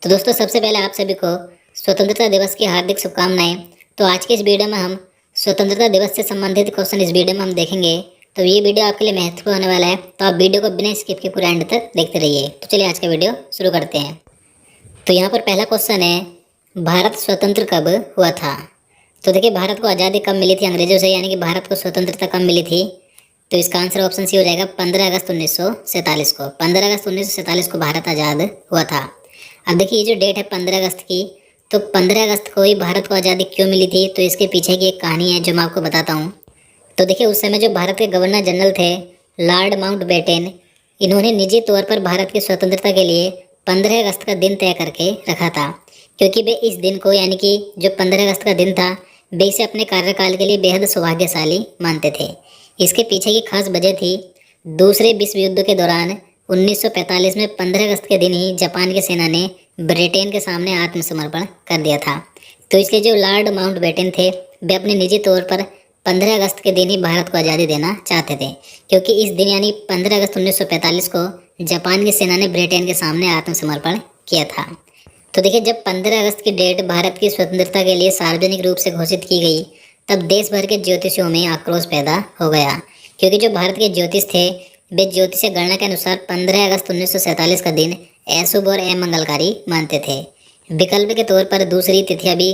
तो दोस्तों, सबसे पहले आप सभी को स्वतंत्रता दिवस की हार्दिक शुभकामनाएं। तो आज के इस वीडियो में हम स्वतंत्रता दिवस से संबंधित क्वेश्चन इस वीडियो में हम देखेंगे। तो ये वीडियो आपके लिए महत्वपूर्ण होने वाला है, तो आप वीडियो को बिना स्किप के पूरा एंड तक देखते रहिए। तो चलिए आज का वीडियो शुरू करते हैं। तो यहाँ पर पहला क्वेश्चन है, भारत स्वतंत्र कब हुआ था? तो देखिए, भारत को आज़ादी कब मिली थी अंग्रेजों से, यानी कि भारत को स्वतंत्रता कब मिली थी? तो इसका आंसर ऑप्शन सी हो जाएगा 15 अगस्त 1947 को। 15 अगस्त 1947 को भारत आज़ाद हुआ था। अब देखिए, ये जो डेट है 15 अगस्त की, तो 15 अगस्त को ही भारत को आज़ादी क्यों मिली थी? तो इसके पीछे की एक कहानी है जो मैं आपको बताता हूँ। तो देखिए, उस समय जो भारत के गवर्नर जनरल थे लॉर्ड माउंटबेटन, इन्होंने निजी तौर पर भारत की स्वतंत्रता के लिए 15 अगस्त का दिन तय करके रखा था, क्योंकि वे इस दिन को, यानी कि जो 15 अगस्त का दिन था, वे इसे अपने कार्यकाल के लिए बेहद सौभाग्यशाली मानते थे। इसके पीछे की खास वजह थी, दूसरे विश्व युद्ध के दौरान 1945 में 15 अगस्त के दिन ही जापान की सेना ने ब्रिटेन के सामने आत्मसमर्पण कर दिया था। तो इसलिए जो लॉर्ड माउंटबेटन थे, वे अपने निजी तौर पर 15 अगस्त के दिन ही भारत को आज़ादी देना चाहते थे, क्योंकि इस दिन यानी 15 अगस्त 1945 को जापान की सेना ने ब्रिटेन के सामने आत्मसमर्पण किया था। तो देखिए, जब 15 अगस्त की डेट भारत की स्वतंत्रता के लिए सार्वजनिक रूप से घोषित की गई, तब देश भर के ज्योतिषियों में आक्रोश पैदा हो गया, क्योंकि जो भारत के ज्योतिष थे, वे ज्योतिषीय गणना के अनुसार 15 अगस्त 1947 का दिन अशुभ और अमंगलकारी मानते थे। विकल्प के तौर पर दूसरी तिथियां भी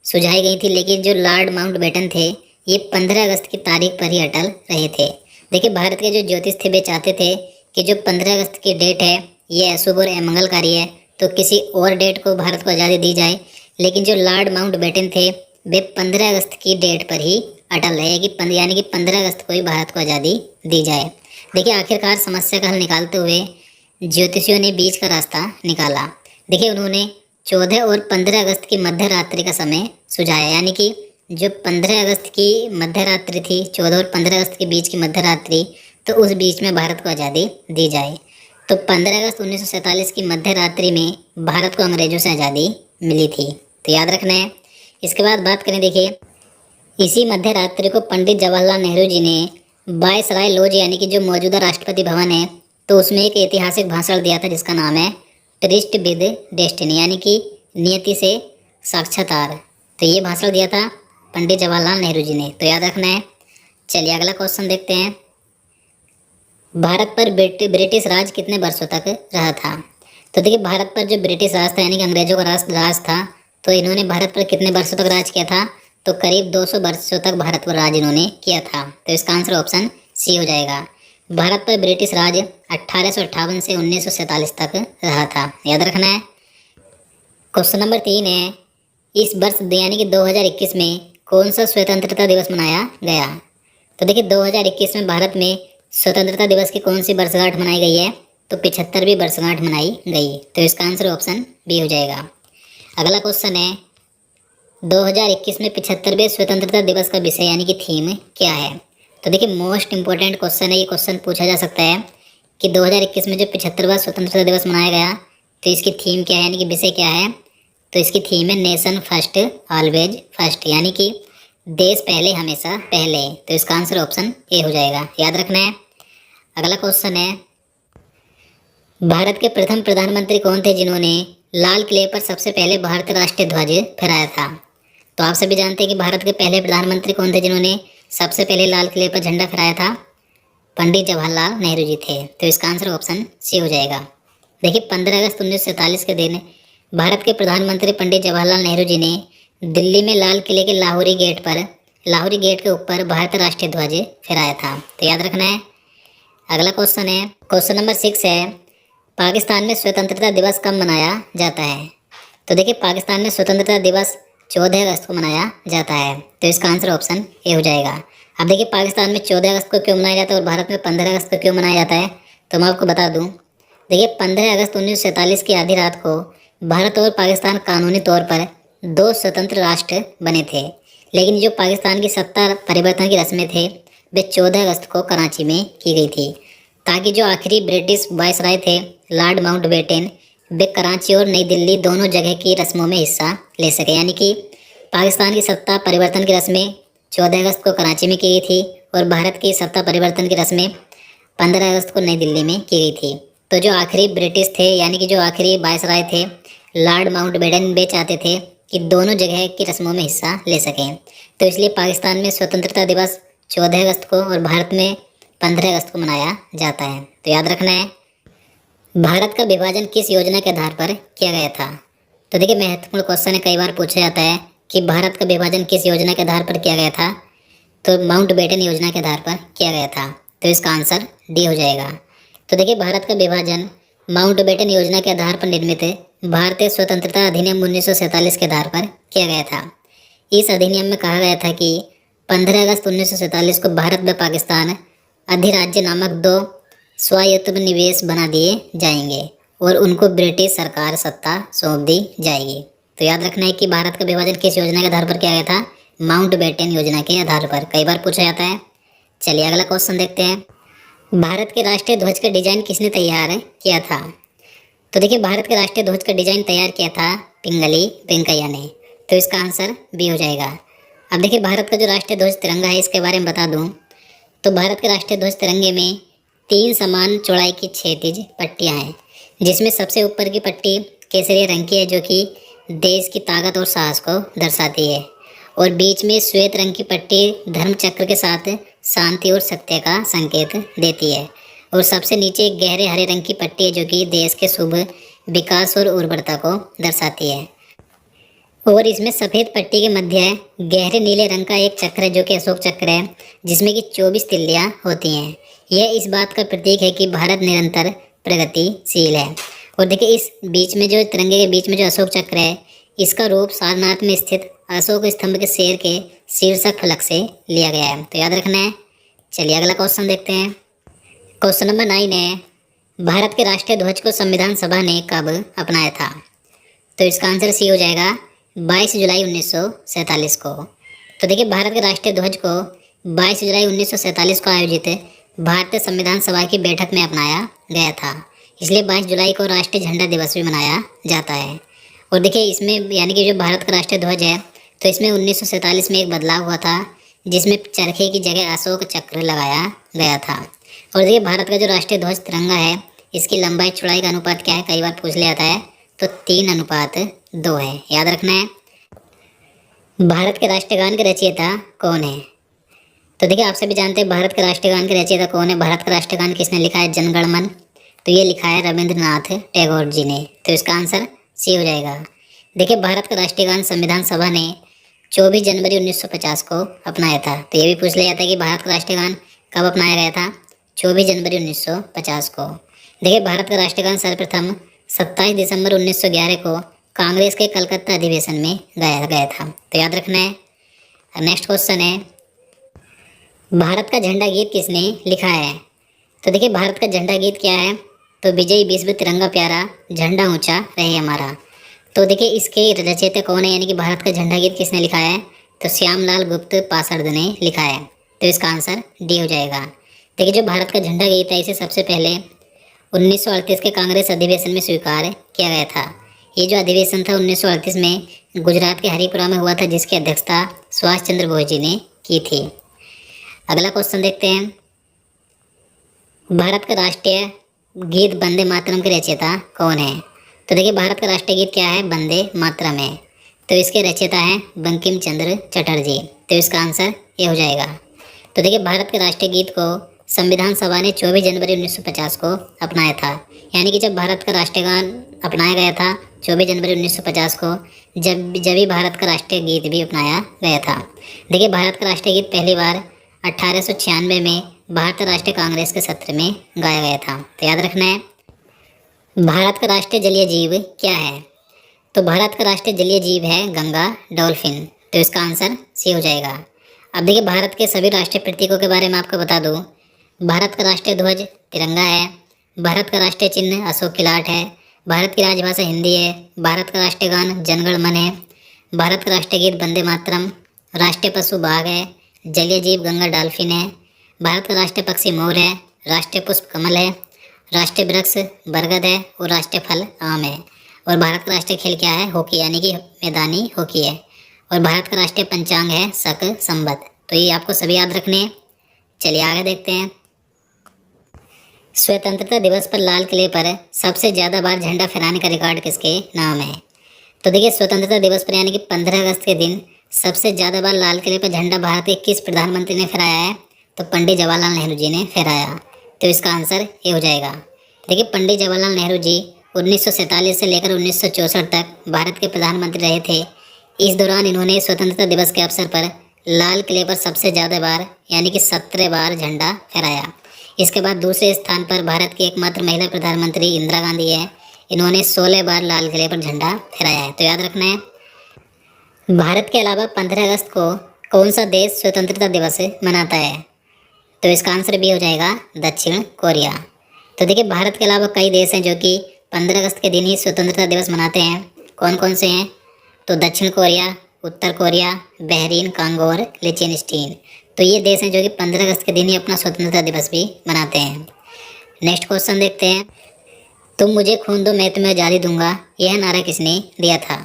सुझाई गई थी, लेकिन जो लॉर्ड माउंटबेटन थे, ये 15 अगस्त की तारीख पर ही अटल रहे थे। देखिए, भारत के जो ज्योतिष थे, वे चाहते थे कि जो 15 अगस्त की डेट है, ये अशुभ और अमंगलकारी है, तो किसी और डेट को भारत को आज़ादी दी जाए। लेकिन जो लॉर्ड माउंटबेटन थे, वे 15 अगस्त की डेट पर ही अटल रहे कि यानी कि 15 अगस्त को ही भारत को आज़ादी दी जाए। देखिए, आखिरकार समस्या का हल निकालते हुए ज्योतिषियों ने बीच का रास्ता निकाला। देखिए, उन्होंने 14 और 15 अगस्त की मध्य रात्रि का समय सुझाया, यानी कि जो 15 अगस्त की मध्य रात्रि थी, 14 और 15 अगस्त के बीच की मध्य रात्रि, तो उस बीच में भारत को आज़ादी दी जाए। तो 15 अगस्त 1947 की मध्य रात्रि में भारत को अंग्रेजों से आज़ादी मिली थी। तो याद रखना है। इसके बाद बात करें, देखिए, इसी मध्य रात्रि को पंडित जवाहरलाल नेहरू जी ने वायसराय लॉज, यानी कि जो मौजूदा राष्ट्रपति भवन है, तो उसमें एक ऐतिहासिक भाषण दिया था, जिसका नाम है ट्रिस्ट विद डेस्टिनी, यानी कि नियति से साक्षात्कार। तो ये भाषण दिया था पंडित जवाहरलाल नेहरू जी ने। तो याद रखना है। चलिए अगला क्वेश्चन देखते हैं। भारत पर ब्रिटिश राज कितने वर्षों तक रहा था? तो देखिए, भारत पर जो ब्रिटिश राज था, यानी कि अंग्रेजों का राज था, तो इन्होंने भारत पर कितने वर्षों तक राज किया था? तो करीब 200 वर्षों तक भारत पर राज इन्होंने किया था। तो इसका आंसर ऑप्शन सी हो जाएगा। भारत पर ब्रिटिश राज 1858 से 1947 तक रहा था। याद रखना है। क्वेश्चन नंबर 3 है, इस वर्ष यानी कि 2021 में कौन सा स्वतंत्रता दिवस मनाया गया? तो देखिए, 2021 में भारत में स्वतंत्रता दिवस की कौन सी वर्षगांठ मनाई गई है? तो 75वीं वर्षगांठ मनाई गई। तो इसका आंसर ऑप्शन बी हो जाएगा। अगला क्वेश्चन है, 2021 में 75वें स्वतंत्रता दिवस का विषय यानी कि थीम क्या है? तो देखिए, मोस्ट इंपॉर्टेंट क्वेश्चन है। ये क्वेश्चन पूछा जा सकता है कि 2021 में जो 75वां स्वतंत्रता दिवस मनाया गया, तो इसकी थीम क्या है, यानी कि विषय क्या है? तो इसकी थीम है नेशन फर्स्ट ऑलवेज फर्स्ट, यानी कि देश पहले हमेशा पहले। तो इसका आंसर ऑप्शन ए हो जाएगा। याद रखना है। अगला क्वेश्चन है, भारत के प्रथम प्रधानमंत्री कौन थे जिन्होंने लाल किले पर सबसे पहले भारतीय राष्ट्रीय ध्वज फहराया था? तो आप सभी जानते हैं कि भारत के पहले प्रधानमंत्री कौन थे जिन्होंने सबसे पहले लाल किले पर झंडा फहराया था? पंडित जवाहरलाल नेहरू जी थे। तो इसका आंसर ऑप्शन सी हो जाएगा। देखिए, 15 अगस्त 1947 के दिन भारत के प्रधानमंत्री पंडित जवाहरलाल नेहरू जी ने दिल्ली में लाल किले के लाहौरी गेट के ऊपर भारतीय राष्ट्रीय ध्वज फहराया था। तो याद रखना है। अगला क्वेश्चन है, क्वेश्चन नंबर 6 है, पाकिस्तान में स्वतंत्रता दिवस कब मनाया जाता है? तो देखिए, पाकिस्तान में स्वतंत्रता दिवस 14 अगस्त को मनाया जाता है। तो इसका आंसर ऑप्शन ए हो जाएगा। अब देखिए, पाकिस्तान में 14 अगस्त को क्यों मनाया जाता है और भारत में 15 अगस्त को क्यों मनाया जाता है? तो मैं आपको बता दूं। देखिए, 15 अगस्त 1947 की आधी रात को भारत और पाकिस्तान कानूनी तौर पर दो स्वतंत्र राष्ट्र बने थे, लेकिन जो पाकिस्तान की सत्ता परिवर्तन की रस्में थे, वे 14 अगस्त को कराची में की गई थी, ताकि जो आखिरी ब्रिटिश वायसराय थे लॉर्ड माउंटबेटन, वे कराची और नई दिल्ली दोनों जगह की रस्मों में हिस्सा ले सके। यानी कि पाकिस्तान की सत्ता परिवर्तन की रस्में 14 अगस्त को कराची में की गई थी और भारत की सत्ता परिवर्तन की रस्में 15 अगस्त को नई दिल्ली में की गई थी। तो जो आखिरी ब्रिटिश थे, यानी कि जो आखिरी वायसराय थे, लॉर्ड माउंटबेटन वे चाहते थे कि दोनों जगह की रस्मों में हिस्सा ले सकें। तो इसलिए पाकिस्तान में स्वतंत्रता दिवस 14 अगस्त को और भारत में 15 अगस्त को मनाया जाता है। तो याद रखना है, भारत का विभाजन किस योजना के आधार पर किया गया था। तो देखिए महत्वपूर्ण क्वेश्चन है, कई बार पूछा जाता है कि भारत का विभाजन किस योजना के आधार पर किया गया था। तो माउंटबेटन योजना के आधार पर किया गया था। तो इसका आंसर डी हो जाएगा। तो देखिए भारत का विभाजन माउंटबेटन योजना के आधार पर निर्मित भारतीय स्वतंत्रता अधिनियम 1947 के आधार पर किया गया था। इस अधिनियम में कहा गया था कि 15 अगस्त 1947 को भारत व पाकिस्तान अधिराज्य नामक दो स्वायत्त निवेश बना दिए जाएंगे और उनको ब्रिटिश सरकार सत्ता सौंप दी जाएगी। तो याद रखना है कि भारत का विभाजन किस योजना के आधार पर किया गया था, माउंटबेटन योजना के आधार पर। कई बार पूछा जाता है। चलिए अगला क्वेश्चन देखते हैं, भारत के राष्ट्रीय ध्वज का डिजाइन किसने तैयार किया था। तो देखिए भारत के राष्ट्रीय ध्वज का डिजाइन तैयार किया था पिंगली वेंकैया ने। तो इसका आंसर बी हो जाएगा। अब देखिए भारत का जो राष्ट्रीय ध्वज तिरंगा है, इसके बारे में बता दूं तो भारत के राष्ट्रीय ध्वज तिरंगे में 3 समान चौड़ाई की क्षैतिज पट्टियां हैं, जिसमें सबसे ऊपर की पट्टी केसरिया रंग की है जो कि देश की ताकत और साहस को दर्शाती है, और बीच में श्वेत रंग की पट्टी धर्म चक्र के साथ शांति और सत्य का संकेत देती है, और सबसे नीचे एक गहरे हरे रंग की पट्टी है जो कि देश के शुभ विकास और उर्वरता को दर्शाती है, और इसमें सफ़ेद पट्टी के मध्य गहरे नीले रंग का एक चक्र है जो कि अशोक चक्र है, जिसमें कि 24 तिल्लियाँ होती हैं। यह इस बात का प्रतीक है कि भारत निरंतर प्रगतिशील है। और देखिए इस बीच में जो तिरंगे के बीच में जो अशोक चक्र है, इसका रूप सारनाथ में स्थित अशोक स्तंभ के शेर के शीर्षक फलक से लिया गया है। तो याद रखना है। चलिए अगला क्वेश्चन देखते हैं। क्वेश्चन नंबर 9 है, भारत के राष्ट्रीय ध्वज को संविधान सभा ने कब अपनाया था। तो इसका आंसर सी हो जाएगा 22 जुलाई 1947 को। तो देखिए भारत के राष्ट्रीय ध्वज को 22 जुलाई 1947 को आयोजित भारतीय संविधान सभा की बैठक में अपनाया गया था, इसलिए 22 जुलाई को राष्ट्रीय झंडा दिवस भी मनाया जाता है। और देखिए इसमें यानी कि जो भारत का राष्ट्रीय ध्वज है, तो इसमें 1947 में एक बदलाव हुआ था जिसमें चरखे की जगह अशोक चक्र लगाया गया था। और देखिए भारत का जो राष्ट्रीय ध्वज तिरंगा है, इसकी लंबाई चौड़ाई का अनुपात क्या है, कई बार पूछ लिया जाता है, तो 3:2 है। याद रखना है। भारत के राष्ट्रीय गान के रचयिता कौन है। तो देखिए आप सभी जानते हैं भारत के राष्ट्रीय गान के रचयिता कौन है। भारत का राष्ट्रीय गान किसने लिखा है, जन गण मन। तो ये लिखा है रविंद्रनाथ टैगोर जी ने। तो इसका आंसर सी हो जाएगा। देखिए भारत का राष्ट्रीय गान संविधान सभा ने 24 जनवरी 1950 को अपनाया था। तो ये भी पूछ लिया जाता है कि भारत का राष्ट्रीय गान कब अपनाया गया था, 24 जनवरी 1950 को। देखिए भारत का राष्ट्रीय गान सर्वप्रथम 27 दिसंबर 1911 को कांग्रेस के कलकत्ता अधिवेशन में गाया गया था। तो याद रखना है। नेक्स्ट क्वेश्चन है, भारत का झंडा गीत किसने लिखा है। तो देखिए भारत का झंडा गीत क्या है, तो विजयी विश्व तिरंगा प्यारा झंडा ऊंचा रहे हमारा। तो देखिए इसके रचयिता कौन है, यानी कि भारत का झंडा गीत किसने लिखा है, तो श्यामलाल गुप्त पासर्द ने लिखा है। तो इसका आंसर डी हो जाएगा। देखिए जो भारत का झंडा गीत है, इसे सबसे पहले 1938 के कांग्रेस अधिवेशन में स्वीकार किया गया था। ये जो अधिवेशन था 1938 में गुजरात के हरिपुरा में हुआ था, जिसकी अध्यक्षता सुभाष चंद्र बोस जी ने की थी। अगला क्वेश्चन देखते हैं, भारत का राष्ट्रीय गीत वंदे मातरम के रचयिता कौन है। तो देखिए भारत का राष्ट्रीय गीत क्या है, वंदे मातरम है। तो इसके रचयिता हैं बंकिम चंद्र चटर्जी। तो इसका आंसर ये हो जाएगा। तो देखिए भारत के राष्ट्रीय गीत को संविधान सभा ने 24 जनवरी 1950 को अपनाया था, यानी कि जब भारत का राष्ट्रीय गान अपनाया गया था 24 जनवरी 1950 को, जब ही भारत का राष्ट्रीय गीत भी अपनाया गया था। देखिए भारत का राष्ट्रीय गीत पहली बार 1896 में भारतीय राष्ट्रीय कांग्रेस के सत्र में गाया गया था। तो याद रखना है। भारत का राष्ट्रीय जलीय जीव क्या है। तो भारत का राष्ट्रीय जलीय जीव है गंगा डॉल्फिन। तो इसका आंसर सी हो जाएगा। अब देखिए भारत के सभी राष्ट्रीय प्रतीकों के बारे में आपको बता दूं। भारत का राष्ट्रीय ध्वज तिरंगा है, भारत का राष्ट्रीय चिन्ह अशोक की लाट है, भारत की राजभाषा हिंदी है, भारत का राष्ट्रीय गान जन गण मन है, भारत का राष्ट्रीय गीत वंदे मातरम, राष्ट्रीय पशु बाघ है, जलीय जीव गंगा डॉल्फिन है, भारत का राष्ट्रीय पक्षी मोर है, राष्ट्रीय पुष्प कमल है, राष्ट्रीय वृक्ष बरगद है और राष्ट्रीय फल आम है। और भारत का राष्ट्रीय खेल क्या है, हॉकी, यानी कि मैदानी हॉकी है। और भारत का राष्ट्रीय पंचांग है शक संवत। तो ये आपको सभी याद रखने हैं। चलिए आगे देखते हैं। स्वतंत्रता दिवस पर लाल किले पर सबसे ज़्यादा बार झंडा फहराने का रिकॉर्ड किसके नाम है? तो देखिए, स्वतंत्रता दिवस पर यानी कि 15 अगस्त के दिन सबसे ज़्यादा बार लाल किले पर झंडा भारत के किस प्रधानमंत्री ने फहराया है? तो पंडित जवाहरलाल नेहरू जी ने फहराया। तो इसका आंसर ये हो जाएगा। देखिए, पंडित जवाहरलाल नेहरू जी 1947 से लेकर 1964 तक भारत के प्रधानमंत्री रहे थे। इस दौरान इन्होंने स्वतंत्रता दिवस के अवसर पर लाल किले पर सबसे ज़्यादा बार यानी कि 17 बार झंडा फहराया। इसके बाद दूसरे स्थान पर भारत की एकमात्र महिला प्रधानमंत्री इंदिरा गांधी है। इन्होंने 16 बार लाल किले पर झंडा फहराया है। तो याद रखना है, भारत के अलावा 15 अगस्त को कौन सा देश स्वतंत्रता दिवस मनाता है? तो इसका आंसर भी हो जाएगा दक्षिण कोरिया। तो देखिए, भारत के अलावा कई देश हैं जो कि 15 अगस्त के दिन ही स्वतंत्रता दिवस मनाते हैं। कौन कौन से हैं? तो दक्षिण कोरिया, उत्तर कोरिया, बहरीन, कांगो और लिechtenstein। तो ये देश हैं जो कि 15 अगस्त के दिन ही अपना स्वतंत्रता दिवस भी मनाते हैं। नेक्स्ट क्वेश्चन देखते हैं। तुम मुझे खून दो मैं तुम्हें आज़ादी दूंगा, यह नारा किसने दिया था?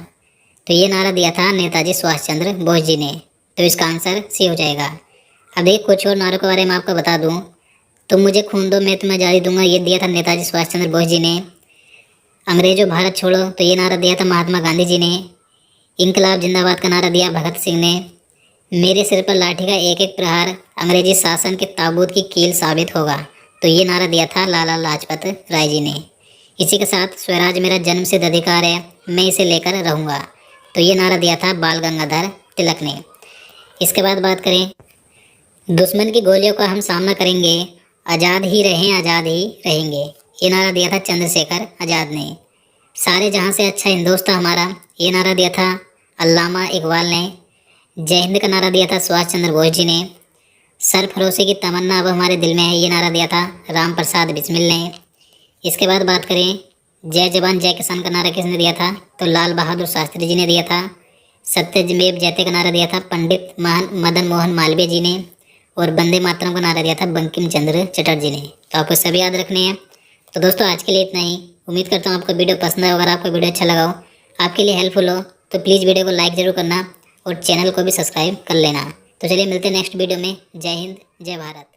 तो ये नारा दिया था नेताजी सुभाष चंद्र बोस जी ने। तो इसका आंसर सी हो जाएगा। अब एक कुछ और नारों के बारे में आपको बता दूं। तुम मुझे खून दो मैं तुम्हें आज़ादी दूंगा, ये दिया था नेताजी सुभाष चंद्र बोस जी ने। अंग्रेजों भारत छोड़ो, तो ये नारा दिया था महात्मा गांधी जी ने। इनकलाब जिंदाबाद का नारा दिया भगत सिंह ने। मेरे सिर पर लाठी का एक एक प्रहार अंग्रेजी शासन के ताबूत की कील साबित होगा, तो ये नारा दिया था लाला लाजपत राय जी ने। इसी के साथ स्वराज मेरा जन्मसिद्ध अधिकार है, मैं इसे लेकर रहूँगा, तो ये नारा दिया था बाल गंगाधर तिलक ने। इसके बाद बात करें, दुश्मन की गोलियों का हम सामना करेंगे, आज़ाद ही रहें आज़ाद ही रहेंगे, ये नारा दिया था चंद्रशेखर आज़ाद ने। सारे जहाँ से अच्छा हिंदुस्तान हमारा, ये नारा दिया था अल्लामा इकबाल ने। जय हिंद का नारा दिया था सुभाष चंद्र बोस जी ने। सरफरोशी की तमन्ना अब हमारे दिल में है, ये नारा दिया था राम प्रसाद बिस्मिल ने। इसके बाद बात करें, जय जवान जय किसान का नारा किसने दिया था? तो लाल बहादुर शास्त्री जी ने दिया था। सत्यमेव जयते का नारा दिया था पंडित मदन मोहन मालवीय जी ने। और वंदे मातरम का नारा दिया था बंकिम चंद्र चटर्जी ने। तो आपको सभी याद रखने हैं। तो दोस्तों, आज के लिए इतना ही। उम्मीद करता हूँ आपको वीडियो पसंद आए। अगर आपको वीडियो अच्छा लगा हो, आपके लिए हेल्पफुल हो, तो प्लीज़ वीडियो को लाइक ज़रूर करना और चैनल को भी सब्सक्राइब कर लेना। तो चलिए मिलते हैं नेक्स्ट वीडियो में। जय हिंद, जय भारत।